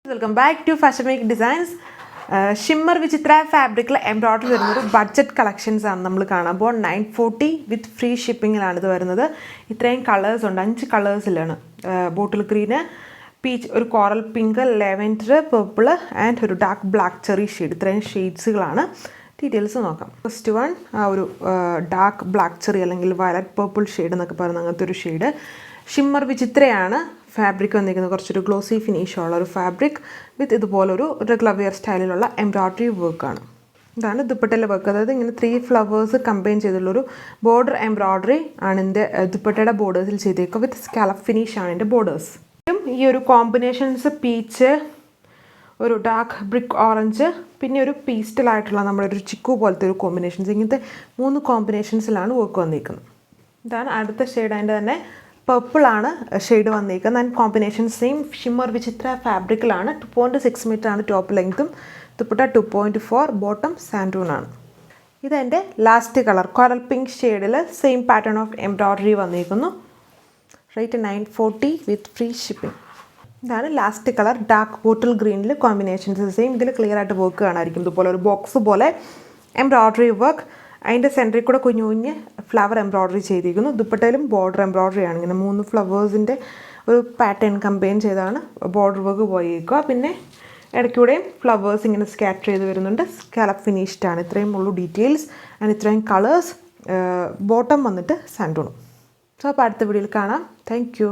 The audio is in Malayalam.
Welcome back to fashion make designs. Shimmer Vichitra ഫാബ്രിക്കിൽ എംബ്രോയ്ഡറി വരുന്നൊരു ബഡ്ജറ്റ് കളക്ഷൻസ് ആണ് നമ്മൾ കാണാൻ പോകും. 940 വിത്ത് ഫ്രീ ഷിപ്പിങ്ങിലാണ് ഇത് വരുന്നത്. ഇത്രയും കളേഴ്സ് ഉണ്ട്, 5 കളേഴ്സിലാണ്. ബോട്ടിൽ ഗ്രീന്, പീച്ച്, ഒരു coral pink, lavender, purple and ഒരു ഡാർക്ക് ബ്ലാക്ക് ചെറി ഷെയ്ഡ്. ഇത്രയും ഷെയ്ഡ്സുകളാണ്. ഡീറ്റെയിൽസ് നോക്കാം. ഫസ്റ്റ് വൺ ഒരു ഡാർക്ക് ബ്ലാക്ക് ചെറി അല്ലെങ്കിൽ വയലറ്റ് പർപ്പിൾ ഷെയ്ഡ് എന്നൊക്കെ പറയുന്ന അങ്ങനത്തെ ഒരു ഷെയ്ഡ്. ഷിമ്മർ വിചിത്രയാണ് ഫാബ്രിക് വന്നിരിക്കുന്നത്. കുറച്ചൊരു ഗ്ലോസി ഫിനിഷുള്ള ഒരു ഫാബ്രിക് വിത്ത് ഇതുപോലൊരു റെഗുലർ വെയർ സ്റ്റൈലിലുള്ള എംബ്രോയ്ഡറി വർക്കാണ്. ഇതാണ് ദുപ്പട്ടയിലെ വർക്ക്. അതായത് ഇങ്ങനെ 3 ഫ്ലവേഴ്സ് കമ്പൈൻ ചെയ്തുള്ളൊരു ബോർഡർ എംബ്രോയ്ഡറി ആണ് ഇതിൻ്റെ ദുപ്പട്ടയുടെ ബോർഡേഴ്സിൽ ചെയ്തേക്കുക. വിത്ത് സ്കാലപ്പ് ഫിനിഷ് ആണ് ഇതിൻ്റെ ബോർഡേഴ്സ്. ഈ ഒരു കോമ്പിനേഷൻസ് പീച്ച്, ഒരു ഡാർക്ക് ബ്രിക്ക് ഓറഞ്ച്, പിന്നെ ഒരു പീസ്റ്റലായിട്ടുള്ള നമ്മുടെ ഒരു ചിക്കു പോലത്തെ ഒരു കോമ്പിനേഷൻസ്. ഇങ്ങനത്തെ 3 കോമ്പിനേഷൻസിലാണ് വർക്ക് വന്നിരിക്കുന്നത്. ഇതാണ് അടുത്ത ഷെയ്ഡ്. അതിൻ്റെ തന്നെ പർപ്പിളാണ് ഷെയ്ഡ് വന്നിരിക്കുന്നത്. ആൻഡ് കോമ്പിനേഷൻ സെയിം ഷിമ്മർ വിചിത്ര ഫാബ്രിക്കിലാണ്. 2.6 മീറ്റർ ആണ് ടോപ്പ് ലെങ്ത്തും. ദുപ്പട്ട 2.4, ബോട്ടം സാൻഡൂൺ ആണ്. ഇതെൻ്റെ ലാസ്റ്റ് കളർ കോറൽ പിങ്ക് ഷെയ്ഡിൽ സെയിം പാറ്റേൺ ഓഫ് എംബ്രോയ്ഡറി വന്നിരിക്കുന്നു. Rate 940 with free shipping. ഇതാണ് ലാസ്റ്റ് കളർ ഡാർക്ക് ബോട്ടിൽ ഗ്രീനിൽ കോമ്പിനേഷൻസ് സെയിം. ഇതിൽ ക്ലിയർ ആയിട്ട് വർക്ക് കാണാമായിരിക്കും. ഇതുപോലെ ഒരു ബോക്സ് പോലെ എംബ്രോയ്ഡറി വർക്ക്. അതിൻ്റെ സെൻറ്ററിൽ കൂടെ കുഞ്ഞു കുഞ്ഞ് ഫ്ലവർ എംബ്രോയ്ഡറി ചെയ്തിരിക്കുന്നു. ദുപ്പട്ടയിലും ബോർഡർ എംബ്രോയ്ഡറി ആണ്. ഇങ്ങനെ 3 ഫ്ലവേഴ്സിൻ്റെ ഒരു പാറ്റേൺ കമ്പൈൻ ചെയ്താണ് ബോർഡർ വർക്ക് പോയിരിക്കുക. പിന്നെ ഇടയ്ക്കൂടെയും ഫ്ലവേഴ്സ് ഇങ്ങനെ സ്കാറ്റർ ചെയ്ത് വരുന്നുണ്ട്. സ്കാലപ്പ് ഫിനിഷ്ഡ് ആണ്. ഇത്രയും ഉള്ളൂ ഡീറ്റെയിൽസ് ആൻഡ് ഇത്രയും കളേഴ്സ്. ബോട്ടം വന്നിട്ട് സാൻഡൂണും. സോ അപ്പോൾ അടുത്ത വീഡിയോയിൽ കാണാം. Thank you.